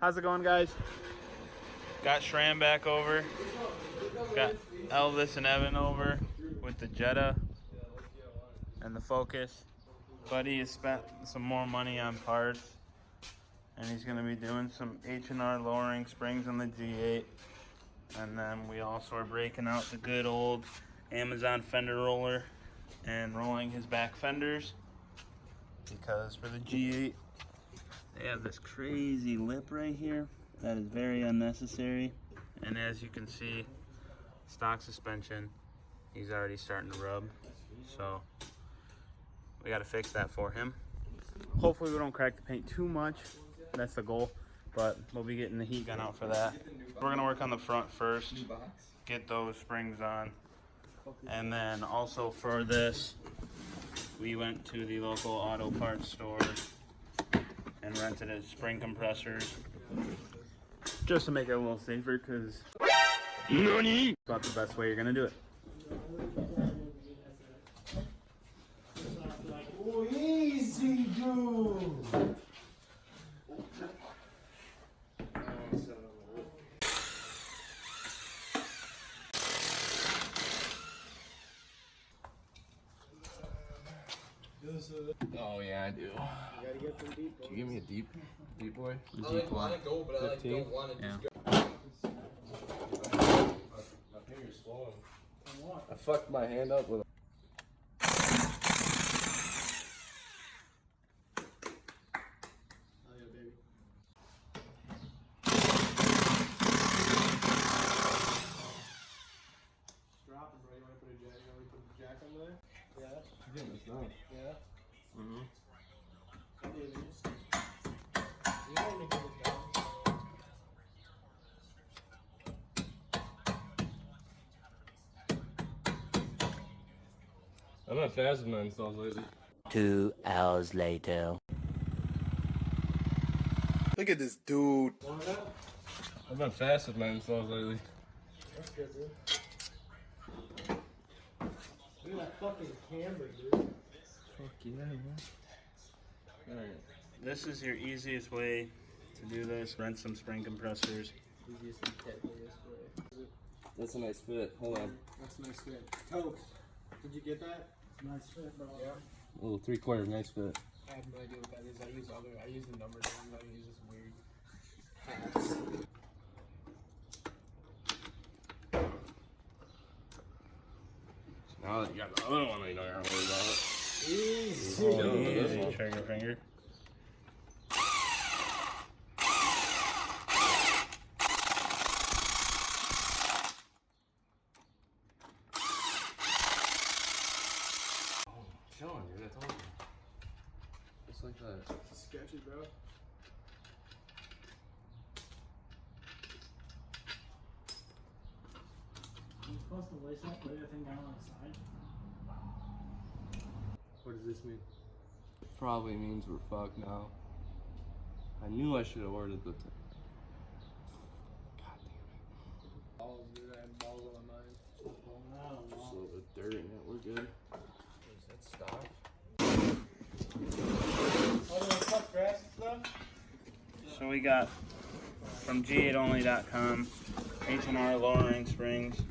How's it going, guys? Got Shram back over. Got Elvis and Evan over with the Jetta and the Focus. Buddy has spent some more money on parts, and he's going to be doing some H&R lowering springs on the G8. And then we also are breaking out the good old Amazon fender roller and rolling his back fenders, because for the G8 they have this crazy lip right here that is very unnecessary. And as you can see, stock suspension, he's already starting to rub. So we got to fix that for him. Hopefully we don't crack the paint too much. That's the goal. But we'll be getting the heat gun out for that. We're going to work on the front first, get those springs on. And then also for this, we went to the local auto parts store and rented a spring compressors just to make it a little safer, because it's about the best way you're gonna do it. Oh, easy, dude. Oh yeah, I do. You gotta get some deep. Can you give me a deep boy? I want to go, but 15? I don't want to Yeah. just go. My finger's swollen. What? I fucked my hand up with a... Oh yeah, baby. Drop it, bro. You wanna put a jack? You wanna put a jack under there? Yeah. Yeah, it's not. Yeah. Mm-hmm. You don't want to get it down. I'm not fast with my installs lately. 2 hours later. Look at this dude. Want that? I've been fast with my installs lately. That's good, dude. Look at that fucking camber, dude. Fuck yeah, man. Alright. This is your easiest way to do this. Rent some spring compressors. Easiest and deadliest way. That's a nice fit. Hold on. That's a nice fit. Toast. Did you get that? Nice fit, bro. Yeah. A little 3/4 nice fit. I have no idea what that is. I use the numbers ones. I use this weird hats. Now that you got the other one, you know you're not worried about it. Easy. Easy trigger finger. Chilling, dude. I told you. Just like that. Sketchy, bro. You're supposed to lace that, lay that thing down on the side. What does this mean? Probably means we're fucked now. I knew I should have ordered the... God damn it. Balls, dude. I have balls on my mind. Just a little bit of dirt in it. We're good. Is that stock? Oh, do I cut grass and stuff? So we got from G8only.com H&R lowering springs.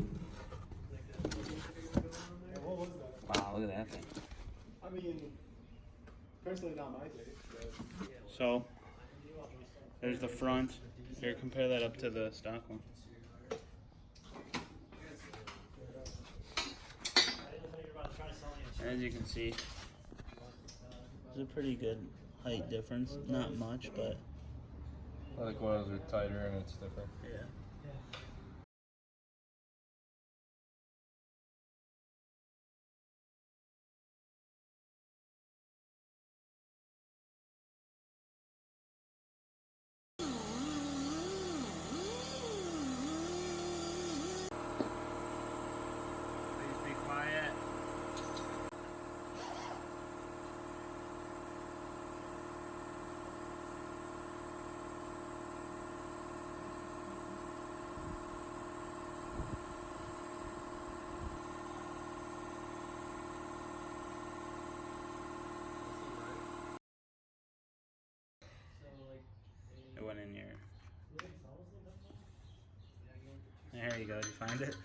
Yeah, what was that? Wow, look at that thing. I mean, personally, not my taste, but So there's the front. Here, compare that up to the stock one. As you can see, there's a pretty good height difference. Not much, but I think ones are tighter and it's different. yeah. Please be quiet. There you go. Did you find it?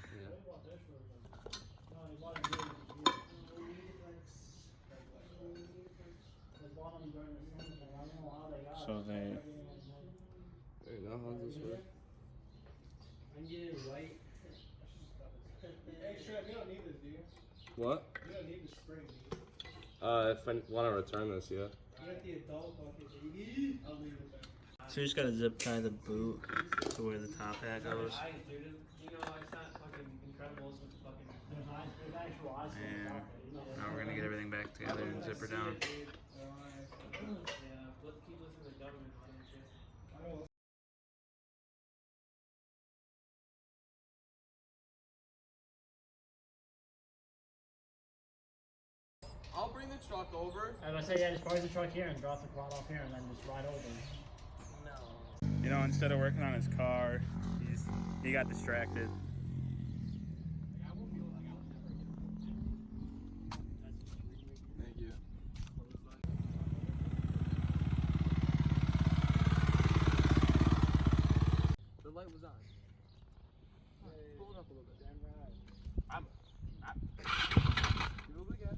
So they. Wait, now how's this work? I'm getting white. Hey, Shred, you don't need this, do you? What? You don't need the spring, do you? If I want to return this, yeah. You got the adult bucket, baby. I'll leave it there. So you just gotta zip tie the boot to where the top hat goes. Dude, you know, it's not fucking Incredibles with the fucking... There's actual ice on And top there. You know, now we're gonna get everything back together and zip her down. Yeah, let's keep listening to the government on and shit. I'll bring the truck over. I was gonna say, yeah, just park the truck here and drop the quad off here and then just ride over. You know, instead of working on his car, he got distracted. Thank you. The light was on. Pull it up a little bit. Do it again.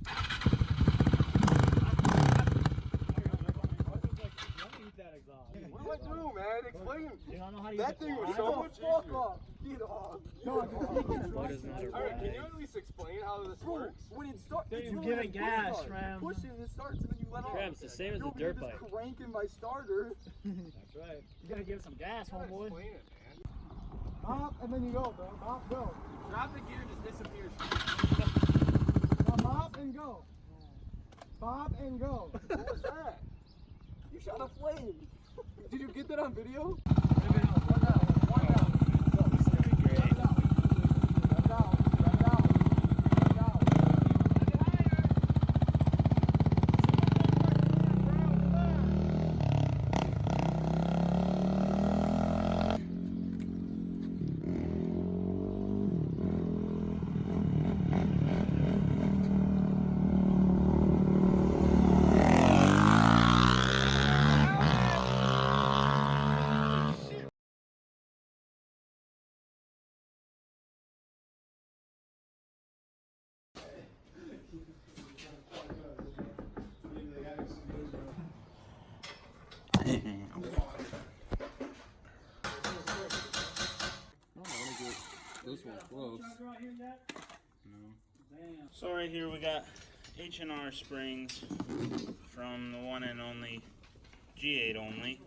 What do I do, man? Explain. You don't know how to That thing was so much easier. Get off. Alright, can you at least explain how this works? When it starts, You give it gas, Ram. push it and it starts and then you let off. It's the same as a dirt bike. Just cranking my starter. That's right. You gotta give it some gas, homeboy. Explain it, man. Hop and then you go, bro. Hop, go. Drop the gear, just disappears. Now hop and go. Bob and go. What was that? You shot a flame. Did you get that on video? This one close. So right here we got H&R springs from the one and only G8 only.